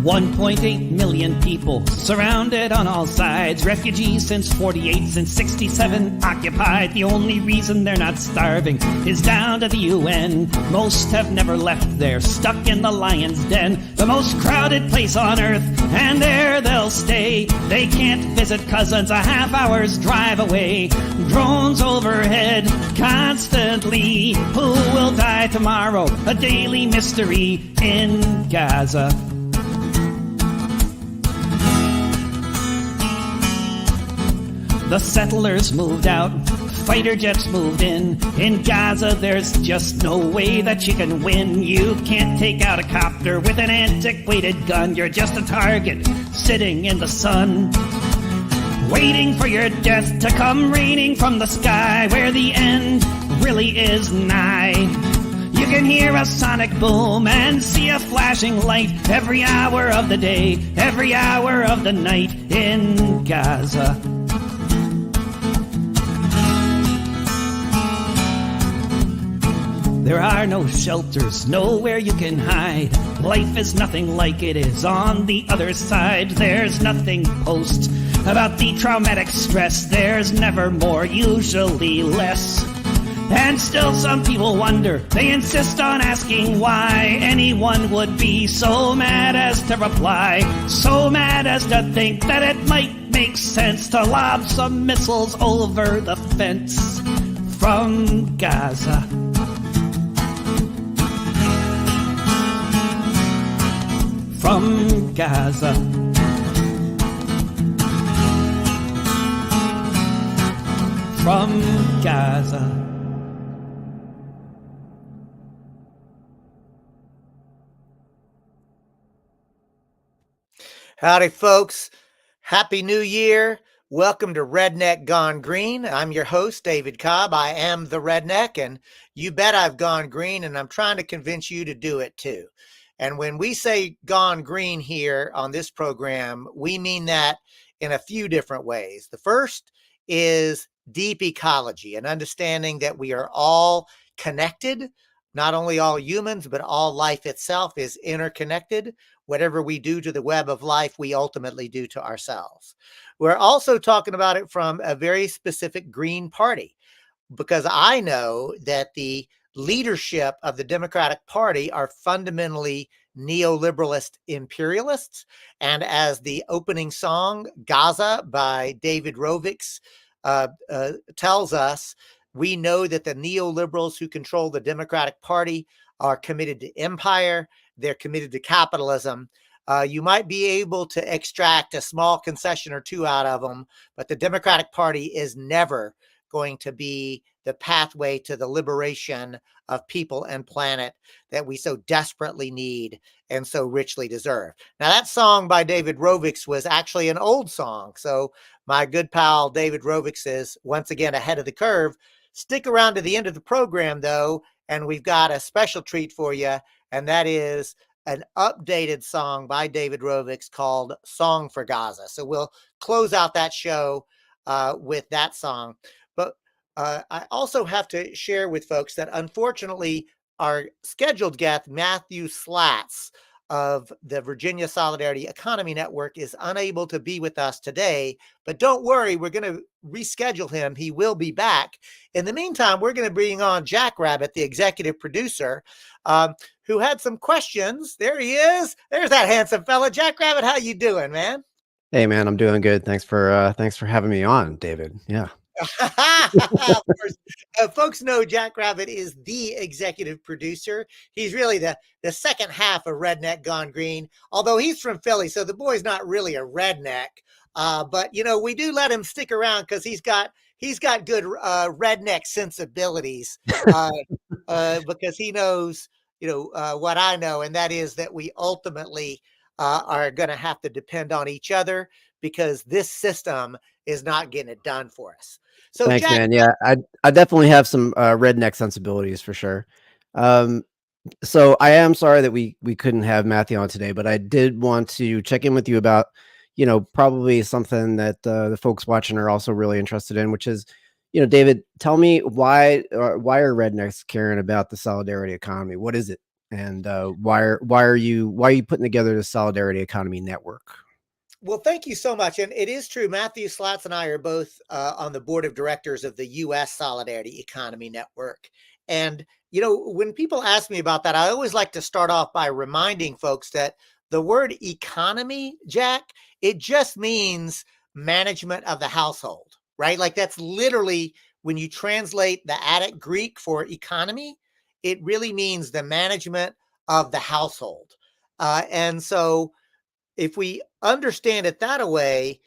1.8 million people surrounded on all sides. Refugees since 48, since 67 occupied. The only reason they're not starving is down to the UN. Most have never left there, stuck in the lion's den. The most crowded place on earth, and there they'll stay. They can't visit cousins a half hour's drive away. Drones overhead constantly. Who will die tomorrow? A daily mystery in Gaza. The settlers moved out, fighter jets moved in. In Gaza, there's just no way that you can win. You can't take out a copter with an antiquated gun. You're just a target sitting in the sun, waiting for your death to come raining from the sky, where the end really is nigh. You can hear a sonic boom and see a flashing light every hour of the day, every hour of the night in Gaza. There are no shelters, nowhere you can hide. Life is nothing like it is on the other side. There's nothing post about the traumatic stress. There's never more, usually less. And still some people wonder, they insist on asking why anyone would be so mad as to reply, so mad as to think that it might make sense to lob some missiles over the fence from Gaza. From Gaza. From Gaza. Howdy, folks. Happy New Year. Welcome to Redneck Gone Green. I'm your host, David Cobb. I am the Redneck, and you bet I've gone green, and I'm trying to convince you to do it too. And when we say gone green here on this program, we mean that in a few different ways. The first is deep ecology, and understanding that we are all connected. Not only all humans, but all life itself is interconnected. Whatever we do to the web of life, we ultimately do to ourselves. We're also talking about it from a very specific Green Party, because I know that the leadership of the Democratic Party are fundamentally neoliberalist imperialists. And as the opening song, Gaza by David Rovics, tells us, we know that the neoliberals who control the Democratic Party are committed to empire. They're committed to capitalism. You might be able to extract a small concession or two out of them, but the Democratic Party is never going to be the pathway to the liberation of people and planet that we so desperately need and so richly deserve. Now, that song by David Rovics was actually an old song. So my good pal David Rovics is once again ahead of the curve. Stick around to the end of the program, though, and we've got a special treat for you, and that is an updated song by David Rovics called Song for Gaza. So we'll close out that show with that song. But I also have to share with folks that unfortunately our scheduled guest, Matthew Slaats of the Virginia Solidarity Economy Network, is unable to be with us today. But don't worry, we're going to reschedule him. He will be back. In the meantime, we're going to bring on Jackrabbit, the executive producer, who had some questions. There he is. There's that handsome fella. Jackrabbit, how you doing, man? Hey, man, I'm doing good. Thanks for having me on, David. Yeah. Of course, folks know Jackrabbit is the executive producer. He's really the second half of Redneck Gone Green, although he's from Philly, so the boy's not really a redneck. But you know, we do let him stick around because he's got good redneck sensibilities, because he knows, what I know, and that is that we ultimately are going to have to depend on each other because this system is not getting it done for us. So thanks, man. Yeah, I definitely have some redneck sensibilities for sure. So I am sorry that we couldn't have Matthew on today, but I did want to check in with you about, probably something that the folks watching are also really interested in, which is, David, tell me why are rednecks caring about the solidarity economy? What is it? and why are you putting together the Solidarity Economy Network? Well, thank you so much. And it is true. Matthew Slaats and I are both on the board of directors of the U.S. Solidarity Economy Network. And, when people ask me about that, I always like to start off by reminding folks that the word economy, Jack, it just means management of the household, right? Like that's literally when you translate the Attic Greek for economy, it really means the management of the household. And so, if we understand it that way,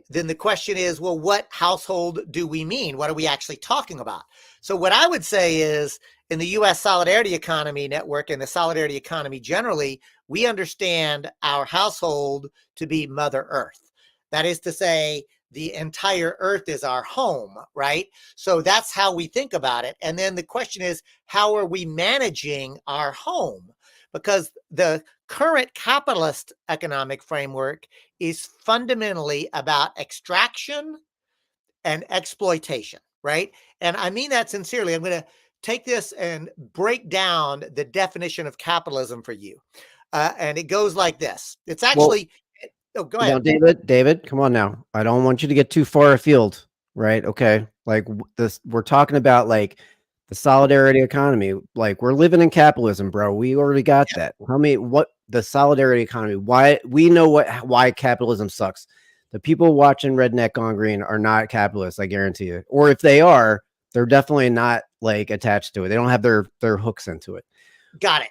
then the question is, well, what household do we mean? What are we actually talking about? So what I would say is in the U.S. Solidarity Economy Network and the Solidarity Economy generally, we understand our household to be Mother Earth. That is to say, the entire earth is our home, right? So that's how we think about it. And then the question is, how are we managing our home? Because the current capitalist economic framework is fundamentally about extraction and exploitation, right? And I mean that sincerely. I'm going to take this and break down the definition of capitalism for you. And it goes like this. It's Well, actually, oh, go now, ahead. David, come on now. I don't want you to get too far afield, right? Okay. Like this, we're talking about like the solidarity economy. Like we're living in capitalism, bro. We already got Yeah, that. What the solidarity economy, why we know why capitalism sucks. The people watching Redneck Gone Green are not capitalists, I guarantee you. Or if they are, they're definitely not like attached to it. They don't have their hooks into it. got it.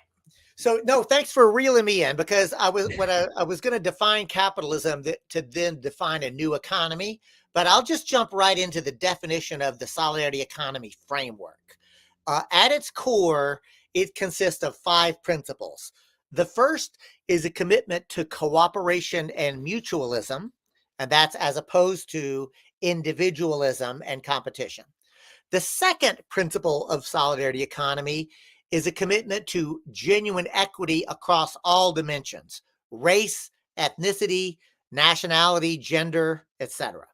So no, thanks for reeling me in because I was going to define capitalism to then define a new economy, but I'll just jump right into the definition of the solidarity economy framework. At its core, it consists of 5 principles. The first is a commitment to cooperation and mutualism, and that's as opposed to individualism and competition. The second principle of solidarity economy is a commitment to genuine equity across all dimensions: race, ethnicity, nationality, gender, etc.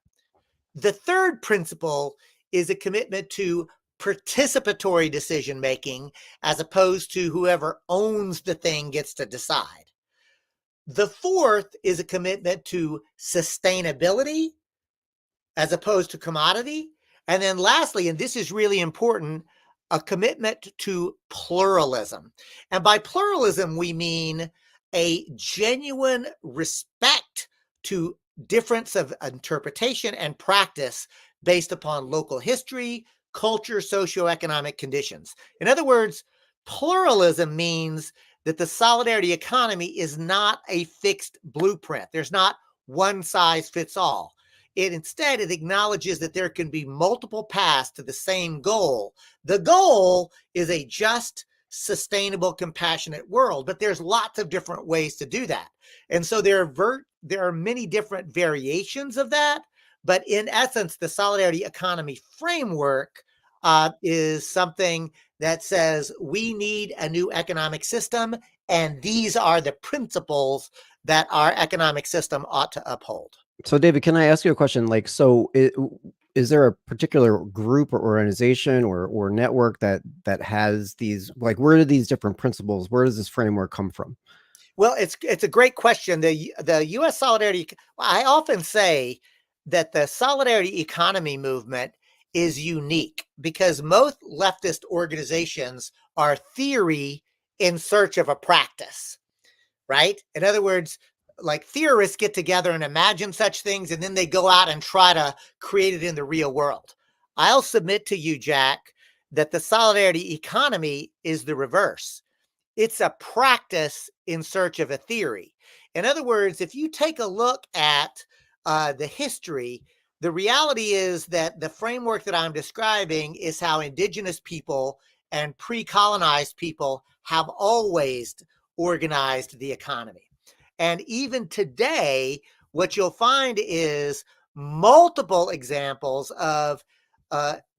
The third principle is a commitment to participatory decision making as opposed to whoever owns the thing gets to decide. The fourth is a commitment to sustainability as opposed to commodity. And then lastly, and this is really important, a commitment to pluralism. And by pluralism, we mean a genuine respect to difference of interpretation and practice based upon local history, culture, socioeconomic conditions. In other words, pluralism means that the solidarity economy is not a fixed blueprint. There's not one size fits all. Instead, it acknowledges that there can be multiple paths to the same goal. The goal is a just, sustainable, compassionate world, but there's lots of different ways to do that. And so there are many different variations of that, but in essence, the solidarity economy framework is something that says we need a new economic system, and these are the principles that our economic system ought to uphold. So, David, can I ask you a question? Like, is there a particular group or organization or network that has these? Like, where do these different principles? Where does this framework come from? Well, it's a great question. The U.S. Solidarity. I often say that the solidarity economy movement is unique because most leftist organizations are theory in search of a practice, right? In other words, like theorists get together and imagine such things, and then they go out and try to create it in the real world. I'll submit to you, Jack, that the solidarity economy is the reverse. It's a practice in search of a theory. In other words, if you take a look at the history, the reality is that the framework that I'm describing is how indigenous people and pre-colonized people have always organized the economy. And even today, what you'll find is multiple examples of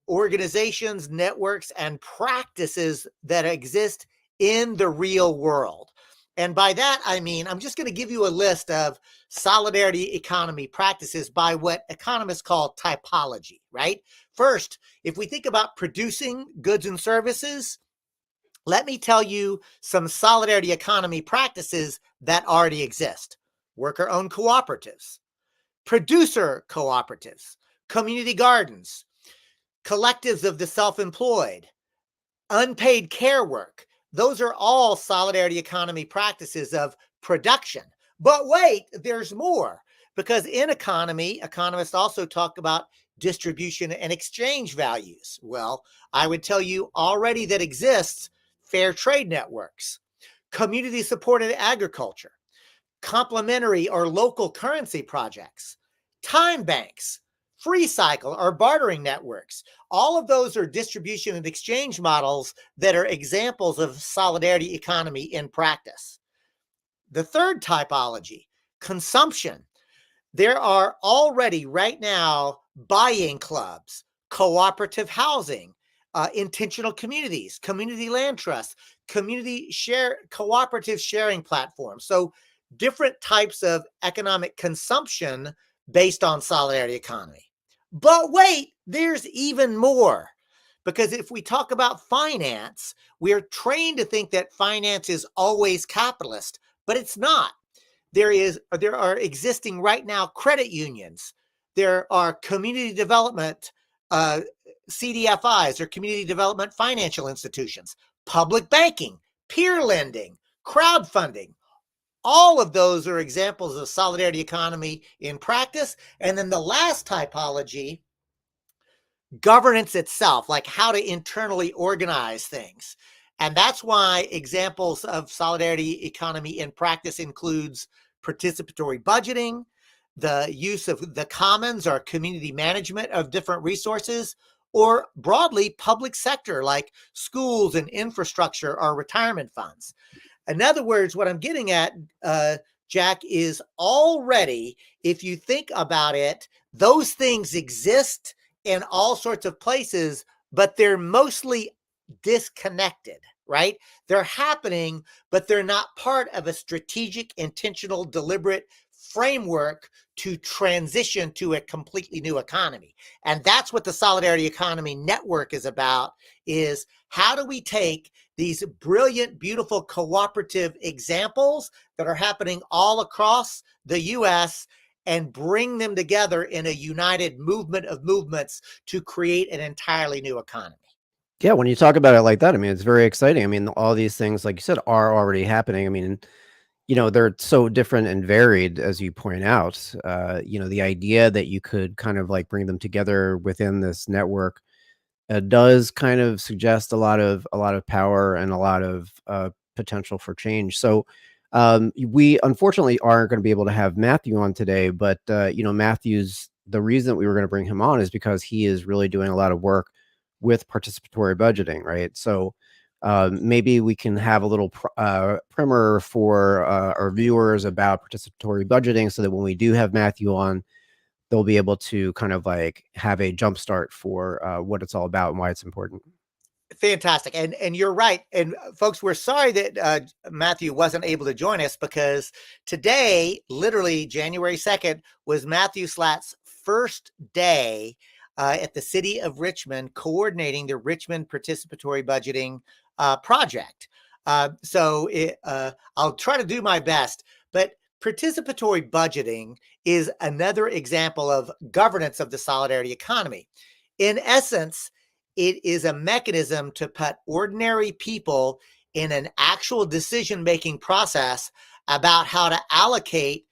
organizations, networks, and practices that exist in the real world. And by that, I mean, I'm just going to give you a list of solidarity economy practices by what economists call typology, right? First, if we think about producing goods and services, Let me tell you some solidarity economy practices that already exist. Worker-owned cooperatives, producer cooperatives, community gardens, collectives of the self-employed, unpaid care work. Those are all solidarity economy practices of production. But wait, there's more. Because in economy, economists also talk about distribution and exchange values. Well, I would tell you already that exists fair trade networks, community supported agriculture, complementary or local currency projects, time banks, free cycle or bartering networks. All of those are distribution and exchange models that are examples of solidarity economy in practice. The third typology, consumption. There are already right now buying clubs, cooperative housing, intentional communities, community land trusts, cooperative sharing platforms. So different types of economic consumption based on solidarity economy. But wait, there's even more. Because if we talk about finance, we're trained to think that finance is always capitalist, but it's not. There are existing right now credit unions. There are community development uh, CDFIs or community development financial institutions, public banking, peer lending, crowdfunding. All of those are examples of solidarity economy in practice. And then the last typology, governance itself, like how to internally organize things. And that's why examples of solidarity economy in practice includes participatory budgeting, the use of the commons or community management of different resources, or broadly public sector like schools and infrastructure or retirement funds. In other words, what I'm getting at, Jack, is already, if you think about it, those things exist in all sorts of places, but they're mostly disconnected, right? They're happening, but they're not part of a strategic, intentional, deliberate framework to transition to a completely new economy. And that's what the Solidarity Economy Network is about, is how do we take these brilliant, beautiful cooperative examples that are happening all across the US and bring them together in a united movement of movements to create an entirely new economy. Yeah, when you talk about it like that, I mean, it's very exciting. I mean, all these things, like you said, are already happening. I mean, they're so different and varied, as you point out. The idea that you could kind of like bring them together within this network does kind of suggest a lot of power and a lot of potential for change. So we unfortunately aren't going to be able to have Matthew on today, but Matthew's the reason we were going to bring him on is because he is really doing a lot of work with participatory budgeting, right? So maybe we can have a little primer for our viewers about participatory budgeting, so that when we do have Matthew on, they'll be able to kind of like have a jump start for what it's all about and why it's important. Fantastic. And you're right. And folks, we're sorry that Matthew wasn't able to join us, because today, literally January 2nd, was Matthew Slaats' first day at the city of Richmond coordinating the Richmond Participatory Budgeting project. I'll try to do my best, but participatory budgeting is another example of governance of the solidarity economy. In essence, it is a mechanism to put ordinary people in an actual decision-making process about how to allocate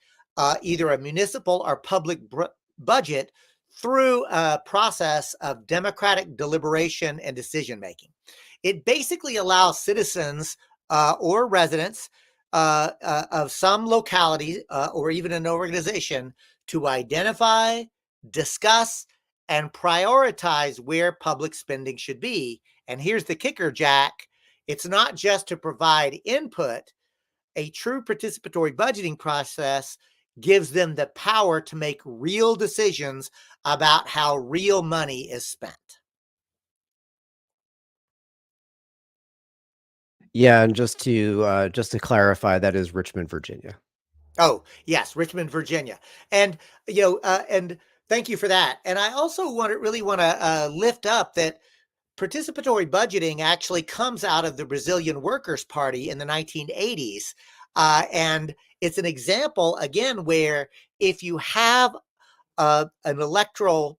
either a municipal or public budget through a process of democratic deliberation and decision-making. It basically allows citizens or residents of some locality or even an organization to identify, discuss, and prioritize where public spending should be. And here's the kicker, Jack. It's not just to provide input. A true participatory budgeting process gives them the power to make real decisions about how real money is spent. Yeah, and just to clarify, that is Richmond, Virginia. Oh, yes, Richmond, Virginia. And, and thank you for that. And I also really want to lift up that participatory budgeting actually comes out of the Brazilian Workers' Party in the 1980s. And it's an example, again, where if you have an electoral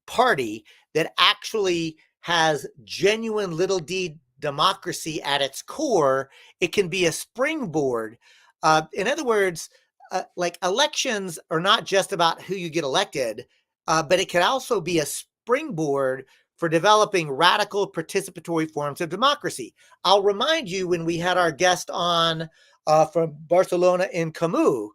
party that actually has genuine little d democracy at its core, it can be a springboard. In other words, like elections are not just about who you get elected, but it can also be a springboard for developing radical participatory forms of democracy. I'll remind you when we had our guest on from Barcelona in Camus,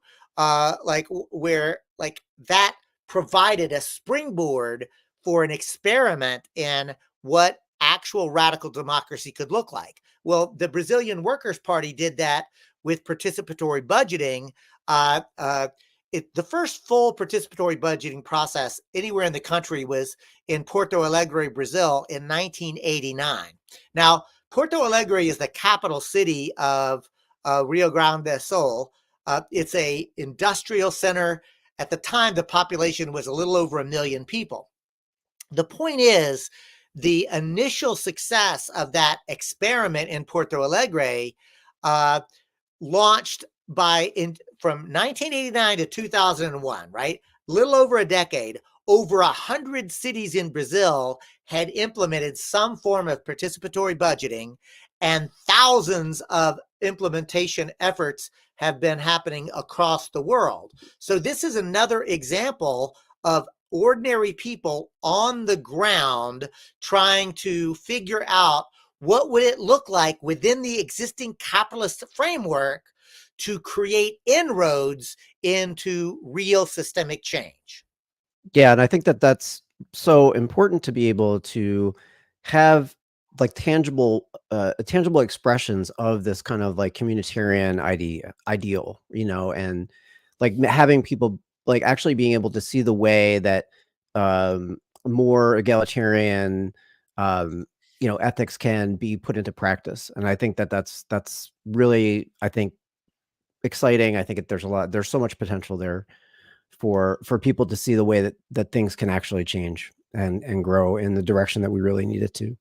where like that provided a springboard for an experiment in what actual radical democracy could look like. Well, the Brazilian Workers' Party did that with participatory budgeting. The first full participatory budgeting process anywhere in the country was in Porto Alegre, Brazil in 1989. Now, Porto Alegre is the capital city of Rio Grande do Sul. It's a industrial center. At the time, the population was a little over 1 million people. The point is, the initial success of that experiment in Porto Alegre launched from 1989 to 2001, right? Little over a decade, over 100 cities in Brazil had implemented some form of participatory budgeting, and thousands of implementation efforts have been happening across the world. So this is another example of ordinary people on the ground trying to figure out what would it look like within the existing capitalist framework to create inroads into real systemic change. Yeah, and I think that that's so important to be able to have like tangible expressions of this kind of like communitarian ideal, and like having people like actually being able to see the way that more egalitarian ethics can be put into practice. And I think that that's really, I think, exciting. I think there's so much potential there for people to see the way that things can actually change and grow in the direction that we really need it to.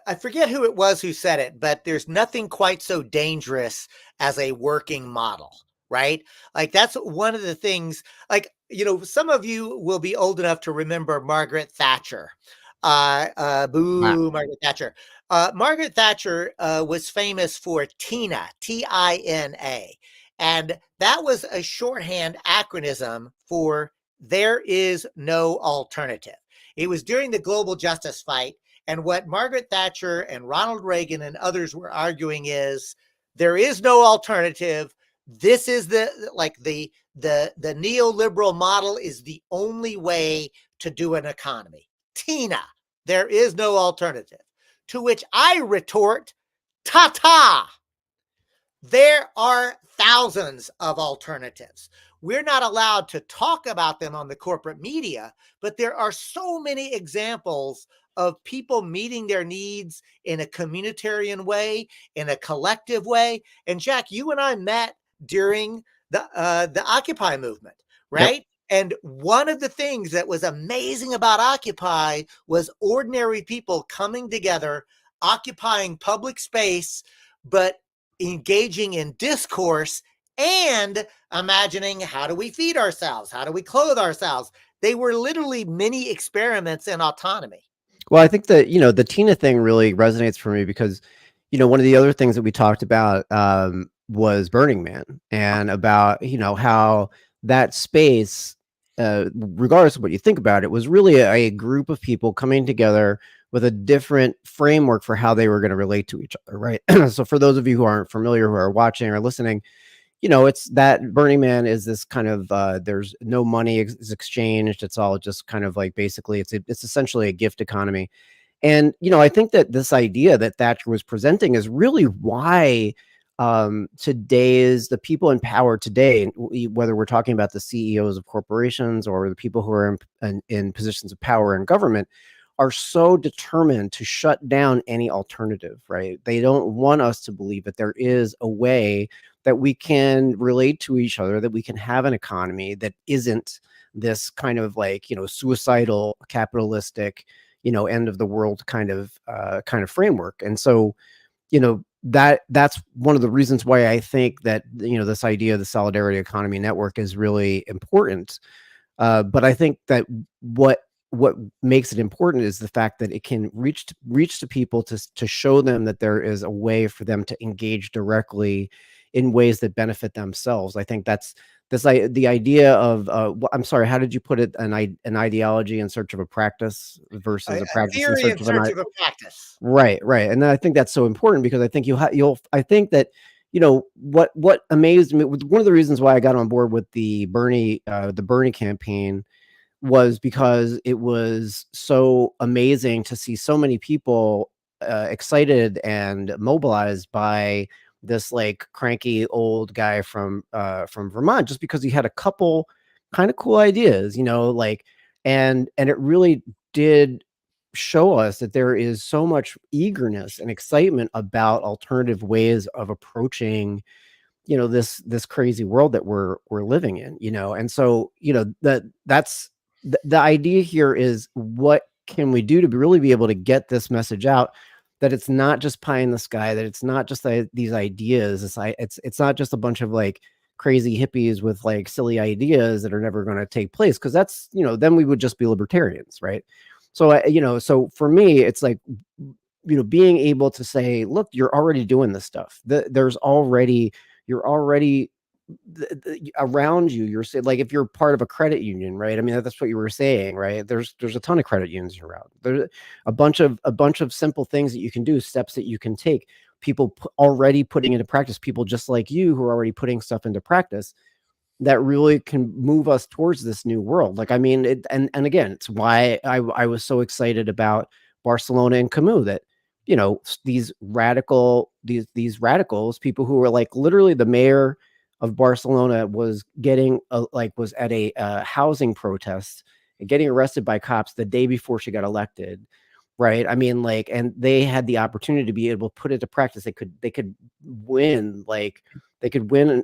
I forget who it was who said it, but there's nothing quite so dangerous as a working model, right? Like that's one of the things, like, some of you will be old enough to remember Margaret Thatcher. Boo, Margaret Thatcher. Margaret Thatcher was famous for TINA, T-I-N-A. And that was a shorthand acronym for there is no alternative. It was during the global justice fight. And what Margaret Thatcher and Ronald Reagan and others were arguing is there is no alternative. This is the neoliberal model is the only way to do an economy. Tina, there is no alternative. To which I retort, ta-ta. There are thousands of alternatives. We're not allowed to talk about them on the corporate media, but there are so many examples of people meeting their needs in a communitarian way, in a collective way. And Jack, you and I met during the Occupy movement, right? Yep. And one of the things that was amazing about Occupy was ordinary people coming together, occupying public space, but engaging in discourse and imagining, how do we feed ourselves? How do we clothe ourselves? They were literally mini experiments in autonomy. Well, I think that, the Tina thing really resonates for me because, one of the other things that we talked about was Burning Man, and about, how that space, regardless of what you think about it, was really a group of people coming together with a different framework for how they were going to relate to each other, right? So for those of you who aren't familiar, who are watching or listening, it's that Burning Man is this kind of, there's no money is exchanged. It's all just kind of like, basically it's essentially a gift economy. And, I think that this idea that Thatcher was presenting is really why the people in power today, whether we're talking about the CEOs of corporations or the people who are in positions of power in government, are so determined to shut down any alternative, right? They don't want us to believe that there is a way that we can relate to each other, that we can have an economy that isn't this kind of like, suicidal, capitalistic, end of the world kind of framework. And so, that's one of the reasons why I think that, this idea of the solidarity economy network is really important. But I think that what makes it important is the fact that it can reach to people to show them that there is a way for them to engage directly in ways that benefit themselves. I think that's the idea of I'm sorry, how did you put it? An ideology in search of a practice versus a A practice in theory in search of an search of a practice. Right, right, and I think that's so important because I think I think that, what amazed me, one of the reasons why I got on board with the Bernie campaign was because it was so amazing to see so many people excited and mobilized by this like cranky old guy from Vermont, just because he had a couple kind of cool ideas, like, and it really did show us that there is so much eagerness and excitement about alternative ways of approaching, this crazy world that we're living in, and so, that's the idea here is, what can we do to really be able to get this message out, that it's not just pie in the sky, that it's not just these ideas, it's not just a bunch of like crazy hippies with like silly ideas that are never going to take place, because that's, then we would just be libertarians, right? So so for me it's like, being able to say, look, you're already doing this stuff, you're already around you. You're saying, like, if you're part of a credit union, right? I mean, that's what you were saying, right? There's a ton of credit unions around. There's a bunch of simple things that you can do, steps that you can take. People already putting into practice. People just like you who are already putting stuff into practice that really can move us towards this new world. Like, I mean, and again, it's why I was so excited about Barcelona and Camus, that, these radicals, people who were like, literally the mayor of Barcelona was was at a housing protest and getting arrested by cops the day before she got elected. Right. I mean, like, and they had the opportunity to be able to put it to practice. They could win, like, like being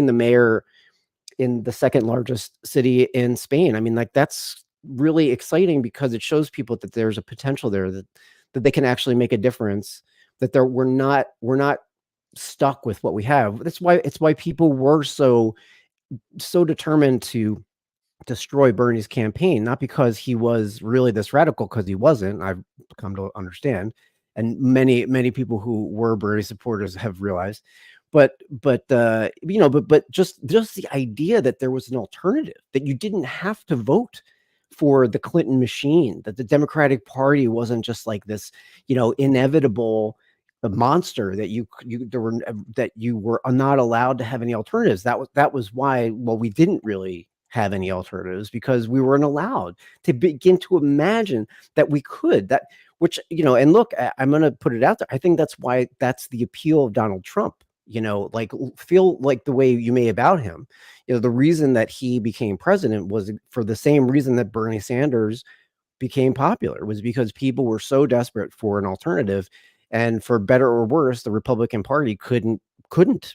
the mayor in the second largest city in Spain. I mean, like, that's really exciting because it shows people that there's a potential there, that they can actually make a difference, that we're not stuck with what we have. It's why people were so determined to destroy Bernie's campaign, not because he was really this radical, because he wasn't. I've come to understand, and many people who were Bernie supporters have realized. But just the idea that there was an alternative, that you didn't have to vote for the Clinton machine, that the Democratic Party wasn't just like this, inevitable monster, that you were not allowed to have any alternatives. That was why, well, we didn't really have any alternatives, because we weren't allowed to begin to imagine that we could, that which, and look, I'm going to put it out there. I think that's the appeal of Donald Trump. Like, feel like the way you may about him. The reason that he became president was for the same reason that Bernie Sanders became popular, was because people were so desperate for an alternative, and for better or worse, the Republican Party couldn't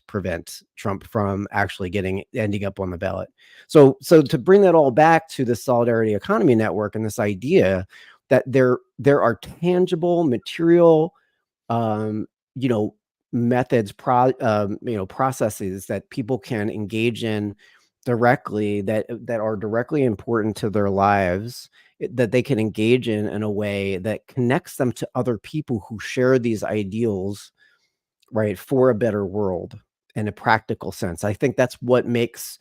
prevent Trump from actually ending up on the ballot. So to bring that all back to the Solidarity Economy Network, and this idea that there are tangible material, um, you know, methods, processes that people can engage in directly, that are directly important to their lives, that they can engage in a way that connects them to other people who share these ideals, right, for a better world in a practical sense. I think that's what makes,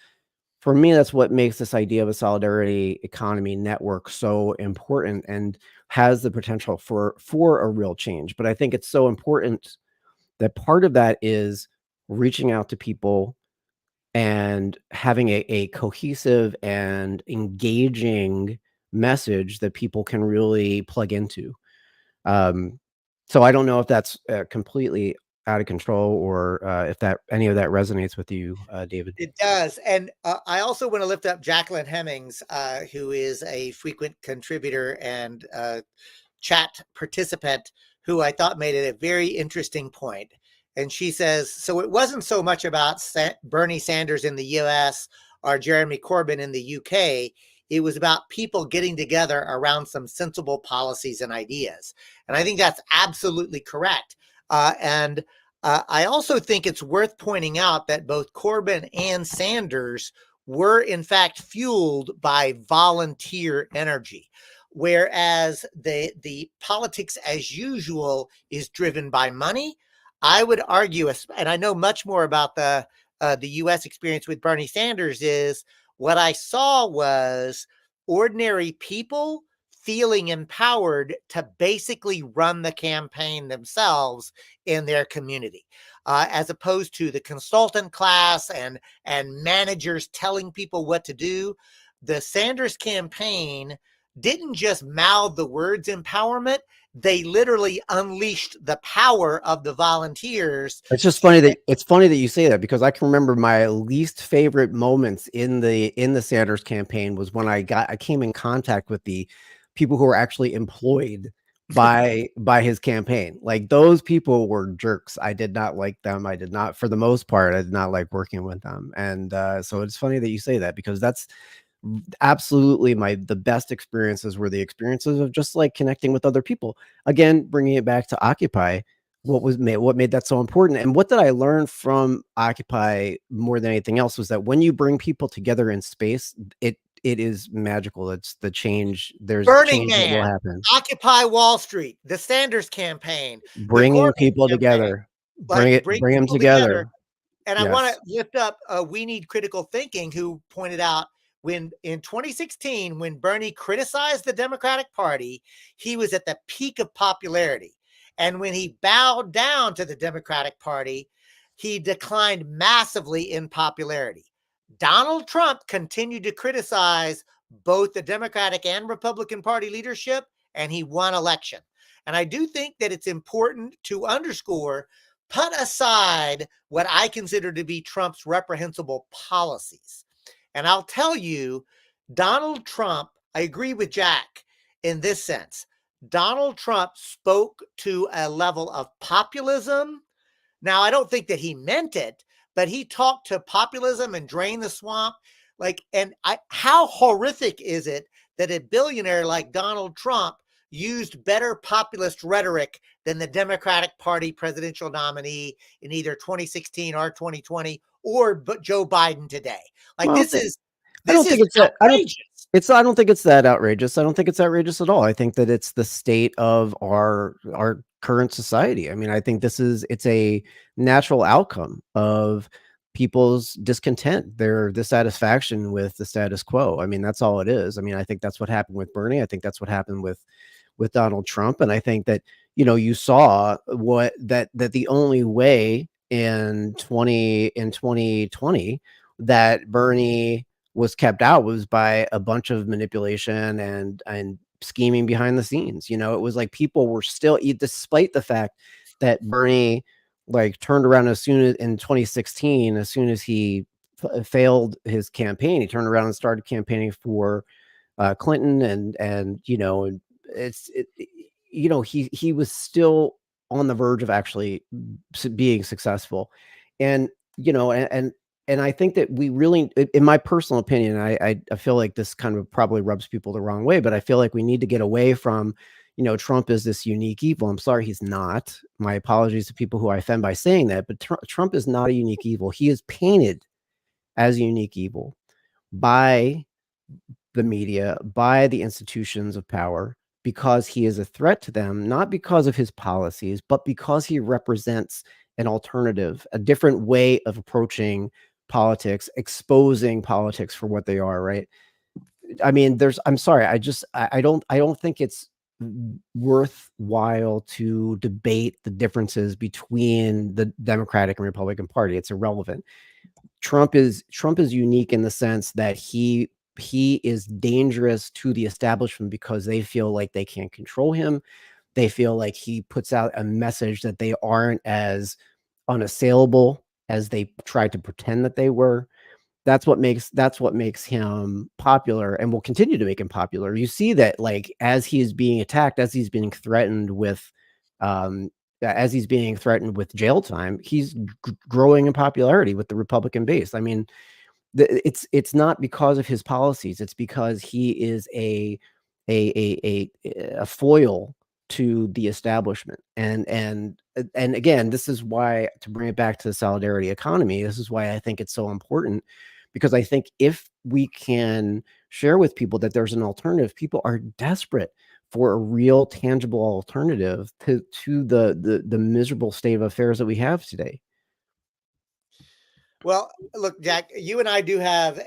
for me, that's what makes this idea of a solidarity economy network so important, and has the potential for a real change. But I think it's so important that part of that is reaching out to people and having a cohesive and engaging message that people can really plug into. Um, so I don't know if that's completely out of control, or if that any of that resonates with you, David. It does. And I also want to lift up Jacqueline Hemmings, who is a frequent contributor and chat participant, who I thought made it a very interesting point. And she says, so it wasn't so much about Bernie Sanders in the US or Jeremy Corbyn in the UK. It was about people getting together around some sensible policies and ideas. And I think that's absolutely correct. And I also think it's worth pointing out that both Corbyn and Sanders were in fact fueled by volunteer energy, whereas the politics as usual is driven by money. I would argue, and I know much more about the U.S. experience with Bernie Sanders, is what I saw was ordinary people feeling empowered to basically run the campaign themselves in their community, as opposed to the consultant class and managers telling people what to do. The Sanders campaign didn't just mouth the words empowerment, they literally unleashed the power of the volunteers. It's just funny that you say that, because I can remember my least favorite moments in the Sanders campaign was when I came in contact with the people who were actually employed by his campaign. Like, those people were jerks. I did not like them. I did not, for the most part, I did not like working with them. And so it's funny that you say that, because that's absolutely the best experiences were the experiences of just like connecting with other people. Again, bringing it back to Occupy, what made that so important, and what did I learn from Occupy more than anything else, was that when you bring people together in space, it is magical. It's the change. There's Burning change that will Man, happen. Occupy Wall Street, the Sanders campaign, the Bringing Corbyn people campaign, together, like bring bring them people together. together. And I want Yes. to lift up We Need Critical Thinking, who pointed out when in 2016, when Bernie criticized the Democratic Party, he was at the peak of popularity. And when he bowed down to the Democratic Party, he declined massively in popularity. Donald Trump continued to criticize both the Democratic and Republican Party leadership, and he won election. And I do think that it's important to underscore, put aside what I consider to be Trump's reprehensible policies. And I'll tell you, Donald Trump, I agree with Jack in this sense. Donald Trump spoke to a level of populism. Now, I don't think that he meant it, but he talked to populism and drain the swamp. How horrific is it that a billionaire like Donald Trump used better populist rhetoric than the Democratic Party presidential nominee in either 2016 or 2020 or Joe Biden today? Like, Well, I this don't think is it's that. outrageous. I don't think it's that outrageous. I don't think it's outrageous at all. I think that it's the state of our current society. I mean, I think it's a natural outcome of people's discontent, their dissatisfaction with the status quo. I mean, that's all it is. I mean, I think that's what happened with Bernie. I think that's what happened with Donald Trump. And I think that, you saw that the only way in 2020 that Bernie was kept out was by a bunch of manipulation and scheming behind the scenes. It was like people were still, despite the fact that Bernie like turned around as soon as in 2016, as soon as he failed his campaign, he turned around and started campaigning for Clinton, and he was still on the verge of actually being successful. And and I think that we really, in my personal opinion, I feel like this kind of probably rubs people the wrong way, but I feel like we need to get away from, Trump is this unique evil. I'm sorry, he's not. My apologies to people who I offend by saying that, but Trump is not a unique evil. He is painted as a unique evil by the media, by the institutions of power, because he is a threat to them, not because of his policies, but because he represents an alternative, a different way of approaching politics, exposing politics for what they are, right? I mean, I'm sorry, I don't think it's worthwhile to debate the differences between the Democratic and Republican Party. It's irrelevant. Trump is unique in the sense that he is dangerous to the establishment because they feel like they can't control him. They feel like he puts out a message that they aren't as unassailable as they tried to pretend that they were. That's what makes him popular, and will continue to make him popular. You see that, like, as he is being attacked, as he's being threatened with jail time, he's growing in popularity with the Republican base. I mean, it's not because of his policies. It's because he is a foil to the establishment. And again, this is why, to bring it back to the solidarity economy, this is why I think it's so important, because I think if we can share with people that there's an alternative, people are desperate for a real tangible alternative to the miserable state of affairs that we have today. Well, look, Jack, you and I do have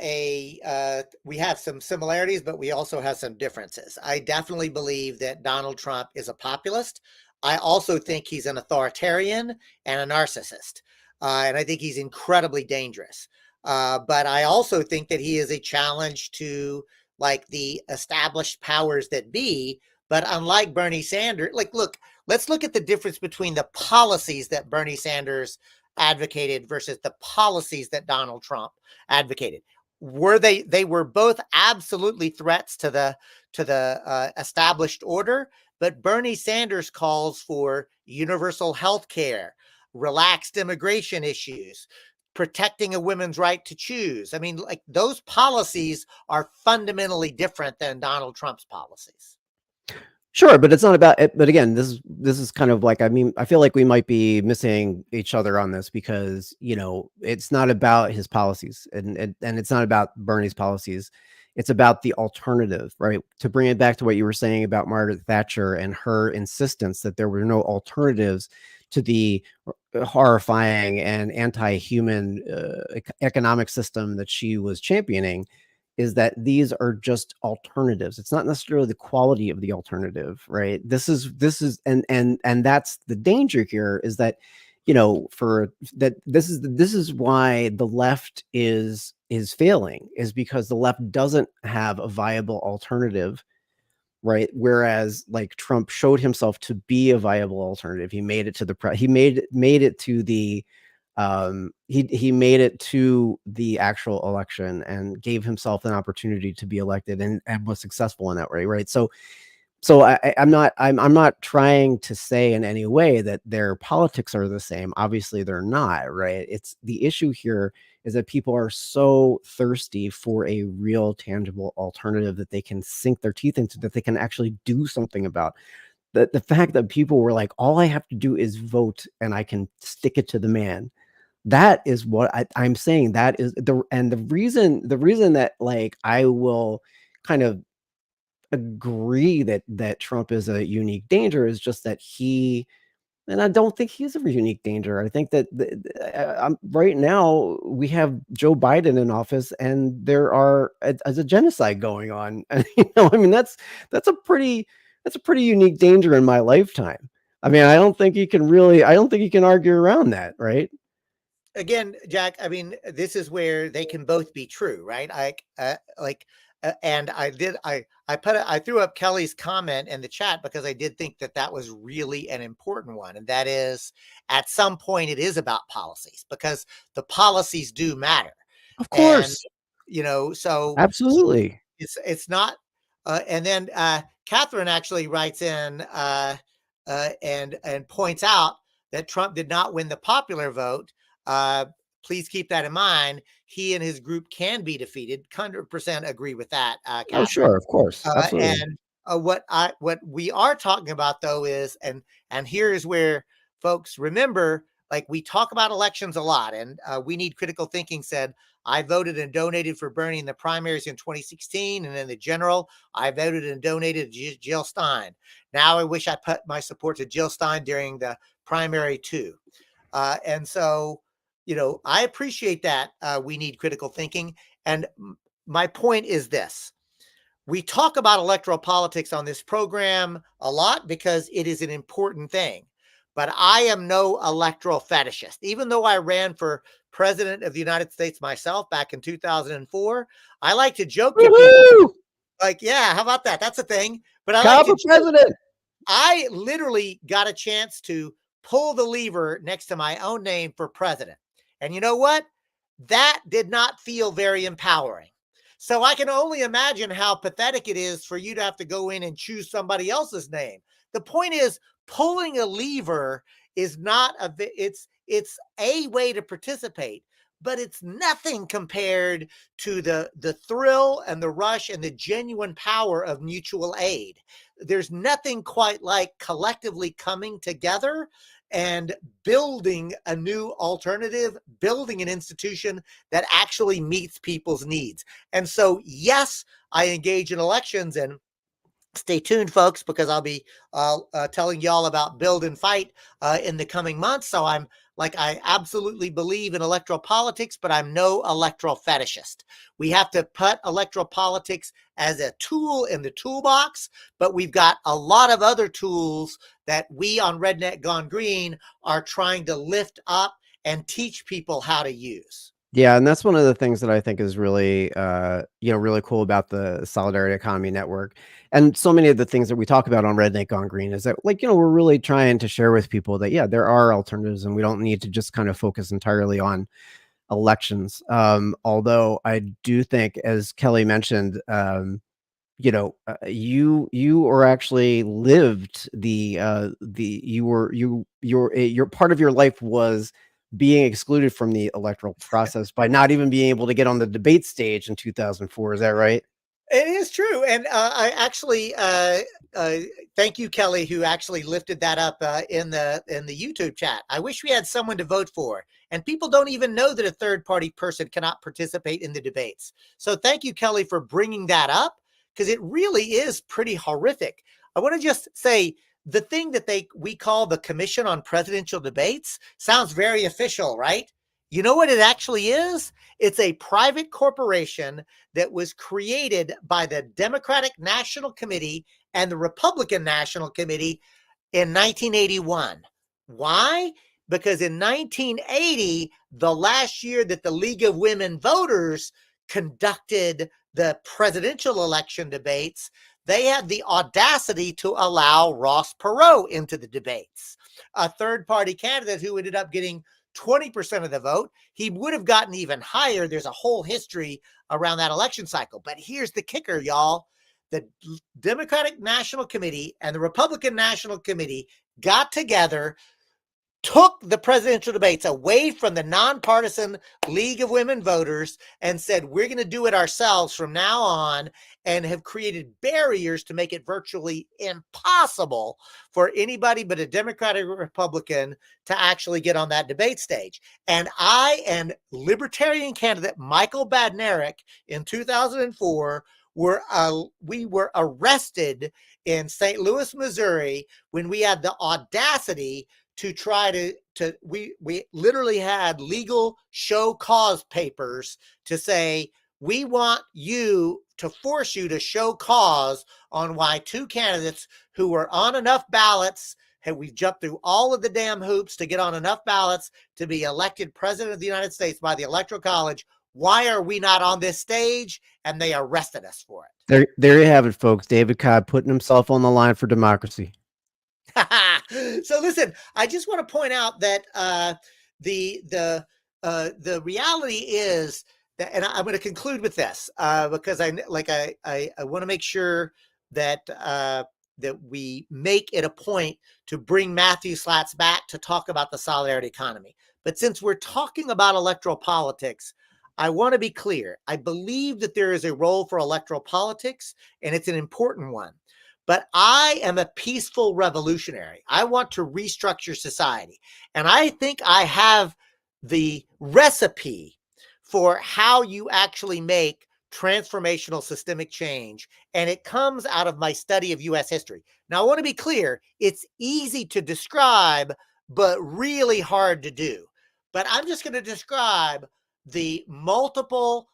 we have some similarities, but we also have some differences. I definitely believe that Donald Trump is a populist. I also think he's an authoritarian and a narcissist. And I think he's incredibly dangerous. But I also think that he is a challenge to like the established powers that be. But unlike Bernie Sanders, like, look, let's look at the difference between the policies that Bernie Sanders advocated versus the policies that Donald Trump advocated. They were both absolutely threats to the established order, but Bernie Sanders calls for universal health care, relaxed immigration issues, protecting a woman's right to choose. I mean, like, those policies are fundamentally different than Donald Trump's policies. Sure, but it's not about it. But again, this is kind of like, I mean, I feel like we might be missing each other on this, because it's not about his policies, and it's not about Bernie's policies. It's about the alternative, right? To bring it back to what you were saying about Margaret Thatcher and her insistence that there were no alternatives to the horrifying and anti-human economic system that she was championing, is that these are just alternatives. It's not necessarily the quality of the alternative, right? This is and that's the danger here, is that for that this is why the left is failing, is because the left doesn't have a viable alternative, right? Whereas like Trump showed himself to be a viable alternative. He made it to he made it to the he made it to the actual election and gave himself an opportunity to be elected, and was successful in that way, right? So I'm not trying to say in any way that their politics are the same. Obviously they're not, right? It's the issue here is that people are so thirsty for a real tangible alternative that they can sink their teeth into, that they can actually do something about. The fact that people were like, all I have to do is vote and I can stick it to the man. That is what I'm saying. That is the reason that, like, I will kind of agree that Trump is a unique danger is just that and I don't think he's a unique danger. I think that right now we have Joe Biden in office, and there is a genocide going on. And I mean, that's a pretty unique danger in my lifetime. I mean, I don't think you can argue around that, right? Again, Jack, I mean, this is where they can both be true, right? And I threw up Kelly's comment in the chat because I did think that that was really an important one. And that is, at some point it is about policies, because the policies do matter. Of And, course. so Absolutely. it's not, and then, Catherine actually writes in, and points out that Trump did not win the popular vote. Uh, Please keep that in mind. He and his group can be defeated. 100% agree with that, Oh, Catherine. sure. Of course. Absolutely. And what we are talking about though is, and here is where folks remember, like, we talk about elections a lot, and We Need Critical Thinking said, I voted and donated for Bernie in the primaries in 2016, and in the general, I voted and donated to Jill Stein. Now I wish I put my support to Jill Stein during the primary too. And so, I appreciate that. We need critical thinking. And my point is this: we talk about electoral politics on this program a lot because it is an important thing. But I am no electoral fetishist. Even though I ran for president of the United States myself back in 2004, I like to joke to people Woohoo! like, yeah, how about that? That's a thing. But I like Cop to for joke. president. I literally got a chance to pull the lever next to my own name for president. And you know what? That did not feel very empowering. So I can only imagine how pathetic it is for you to have to go in and choose somebody else's name. The point is, pulling a lever is not it's a way to participate, but it's nothing compared to the thrill and the rush and the genuine power of mutual aid. There's nothing quite like collectively coming together and building a new alternative, building an institution that actually meets people's needs. And so, yes, I engage in elections, and stay tuned, folks, because I'll be telling y'all about Build and Fight in the coming months. So I absolutely believe in electoral politics, but I'm no electoral fetishist. We have to put electoral politics as a tool in the toolbox, but we've got a lot of other tools that we on Redneck Gone Green are trying to lift up and teach people how to use. Yeah, and that's one of the things that I think is really, really cool about the Solidarity Economy Network, and so many of the things that we talk about on Redneck Gone Green is that, we're really trying to share with people that, yeah, there are alternatives, and we don't need to just kind of focus entirely on elections. Although I do think, as Kelly mentioned, you are actually lived your part of your life was being excluded from the electoral process by not even being able to get on the debate stage in 2004. Is that right? It is true, and I actually thank you, Kelly, who actually lifted that up in the YouTube chat. I wish we had someone to vote for, and people don't even know that a third party person cannot participate in the debates. So thank you, Kelly, for bringing that up, because it really is pretty horrific. I want to just say the thing that we call the Commission on Presidential Debates sounds very official, right? You know what it actually is? It's a private corporation that was created by the Democratic National Committee and the Republican National Committee in 1981. Why? Because in 1980, the last year that the League of Women Voters conducted the presidential election debates, they had the audacity to allow Ross Perot into the debates, a third-party candidate who ended up getting 20% of the vote. He would have gotten even higher. There's a whole history around that election cycle. But here's the kicker, y'all. The Democratic National Committee and the Republican National Committee got together, took the presidential debates away from the nonpartisan League of Women Voters, and said, we're going to do it ourselves from now on, and have created barriers to make it virtually impossible for anybody but a Democrat or Republican to actually get on that debate stage. And I and Libertarian candidate Michael Badnarik in 2004 we were arrested in St. Louis, Missouri, when we had the audacity to try we literally had legal show cause papers to say, we want you to force you to show cause on why two candidates who were on enough ballots, we jumped through all of the damn hoops to get on enough ballots to be elected president of the United States by the Electoral College. Why are we not on this stage? And they arrested us for it. There you have it, folks. David Cobb putting himself on the line for democracy. So listen, I just want to point out that the reality is that, and I'm going to conclude with this because I want to make sure that that we make it a point to bring Matthew Slaats back to talk about the solidarity economy. But since we're talking about electoral politics, I want to be clear. I believe that there is a role for electoral politics, and it's an important one. But I am a peaceful revolutionary. I want to restructure society. And I think I have the recipe for how you actually make transformational systemic change. And it comes out of my study of U.S. history. Now, I want to be clear. It's easy to describe, but really hard to do. But I'm just going to describe the multiple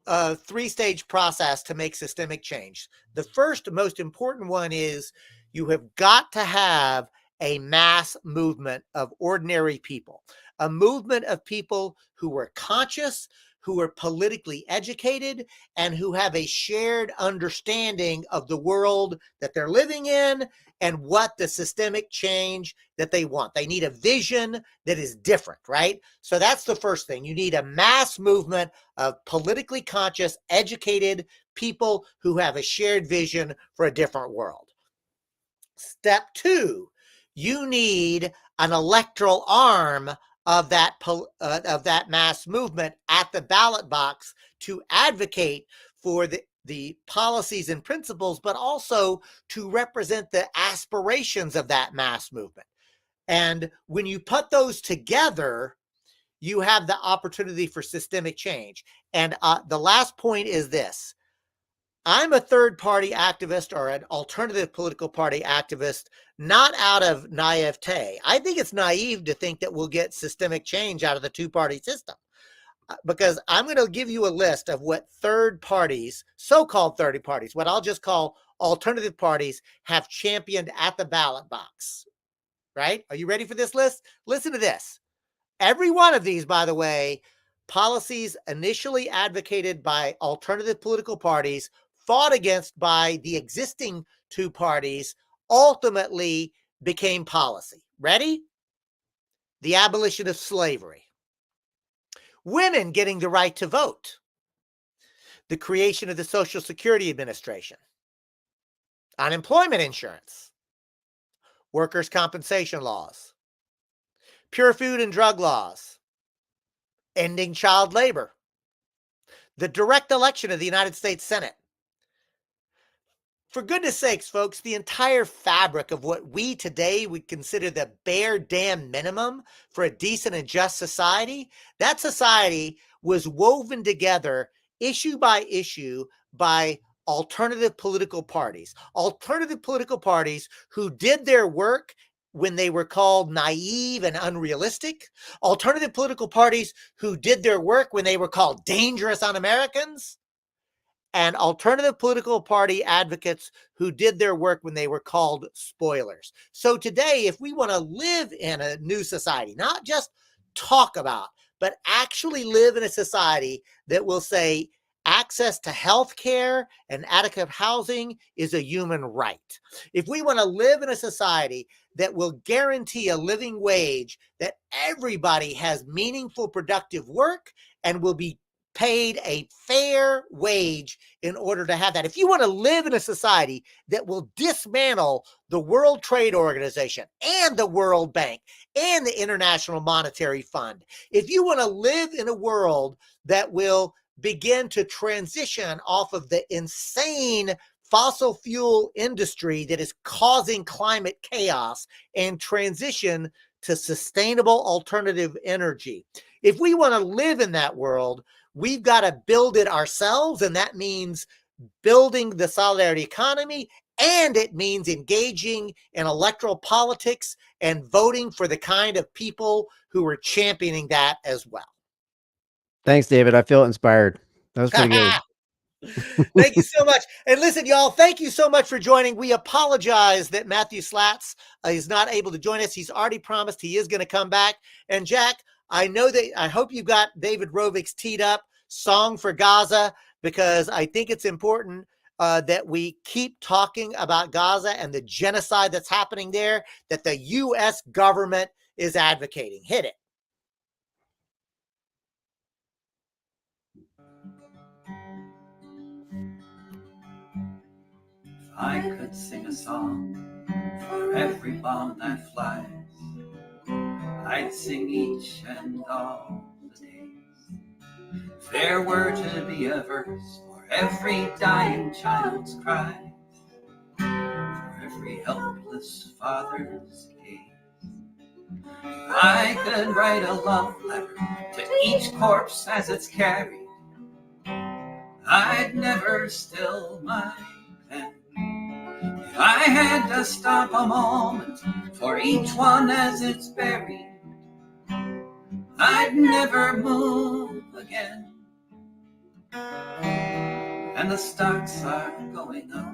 three-stage process to make systemic change. The first, most important one is you have got to have a mass movement of ordinary people, a movement of people who are conscious, who are politically educated, and who have a shared understanding of the world that they're living in and what the systemic change that they want. They need a vision that is different, right? So that's the first thing. You need a mass movement of politically conscious, educated people who have a shared vision for a different world. Step two, you need an electoral arm of that mass movement at the ballot box to advocate for the policies and principles, but also to represent the aspirations of that mass movement. And when you put those together, you have the opportunity for systemic change. And the last point is this. I'm a third party activist or an alternative political party activist, not out of naivete. I think it's naive to think that we'll get systemic change out of the two-party system, because I'm going to give you a list of what third parties, so-called third parties, what I'll just call alternative parties, have championed at the ballot box, right? Are you ready for this list? Listen to this. Every one of these, by the way, policies initially advocated by alternative political parties, fought against by the existing two parties, ultimately became policy. Ready? The abolition of slavery. Women getting the right to vote. The creation of the Social Security Administration. Unemployment insurance. Workers' compensation laws. Pure food and drug laws. Ending child labor. The direct election of the United States Senate. For goodness sakes, folks, the entire fabric of what we today would consider the bare damn minimum for a decent and just society, that society was woven together issue by issue by alternative political parties. Alternative political parties who did their work when they were called naive and unrealistic. Alternative political parties who did their work when they were called dangerous un-Americans. And alternative political party advocates who did their work when they were called spoilers. So today, if we want to live in a new society, not just talk about, but actually live in a society that will say access to health care and adequate housing is a human right. If we want to live in a society that will guarantee a living wage, that everybody has meaningful, productive work and will be paid a fair wage in order to have that. If you want to live in a society that will dismantle the World Trade Organization and the World Bank and the International Monetary Fund, if you want to live in a world that will begin to transition off of the insane fossil fuel industry that is causing climate chaos and transition to sustainable alternative energy, if we want to live in that world, we've got to build it ourselves, and that means building the solidarity economy, and it means engaging in electoral politics and voting for the kind of people who are championing that as well. Thanks, David. I feel inspired. That was pretty good. Thank you so much. And listen, y'all, thank you so much for joining. We apologize that Matthew Slaats is not able to join us. He's already promised he is going to come back. And Jack, I hope you got David Rovick's teed up Song for Gaza, because I think it's important that we keep talking about Gaza and the genocide that's happening there, that the U.S. government is advocating. Hit it. If I could sing a song for every bomb that flies, I'd sing each and all the days. If there were to be a verse for every dying child's cry, for every helpless father's gaze, if I could write a love letter to each corpse as it's carried, I'd never still my pen. If I had to stop a moment for each one as it's buried, I'd never move again. And the stocks are going up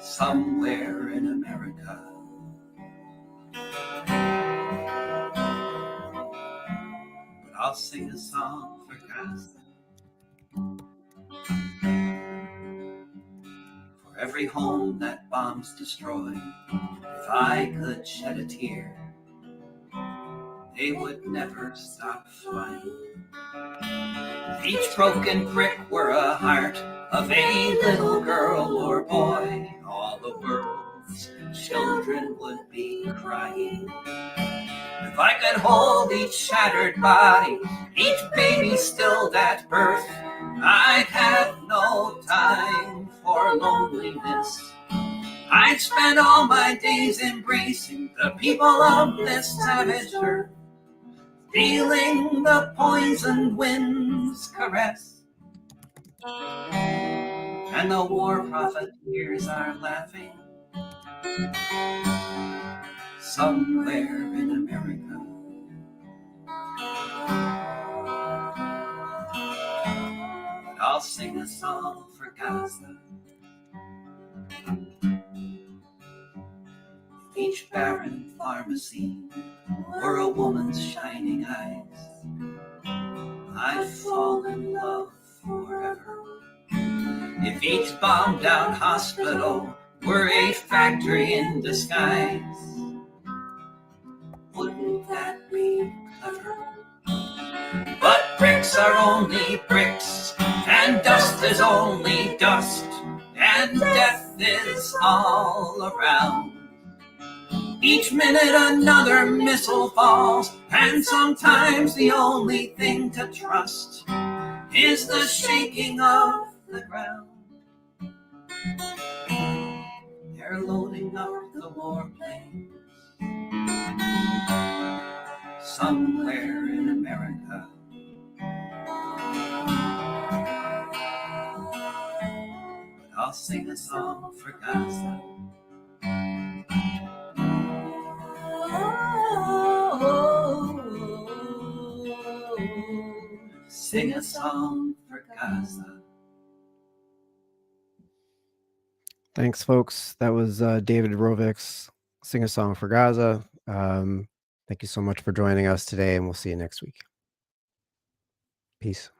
somewhere in America. But I'll sing a song for Gaza, for every home that bombs destroy. If I could shed a tear, they would never stop flying. If each broken brick were a heart of a little girl or boy, all the world's children children would be crying. If I could hold each shattered body, each baby stilled at birth, I'd have no time for loneliness. I'd spend all my days embracing the people of this savage earth, feeling the poisoned wind's caress. And the war profiteers are laughing somewhere in America. I'll sing a song for Gaza. Each barren pharmacy were a woman's shining eyes, I'd fall in love forever. If each bombed out hospital were a factory in disguise, wouldn't that be clever? But bricks are only bricks, and dust is only dust, and death is all around. Each minute another missile falls, and sometimes the only thing to trust is the shaking of the ground. They're loading up the warplanes somewhere in America. I'll sing a song for Gaza. Sing a song for Gaza. Thanks, folks. That was David Rovics, Sing a Song for Gaza. Thank you so much for joining us today, and we'll see you next week. Peace.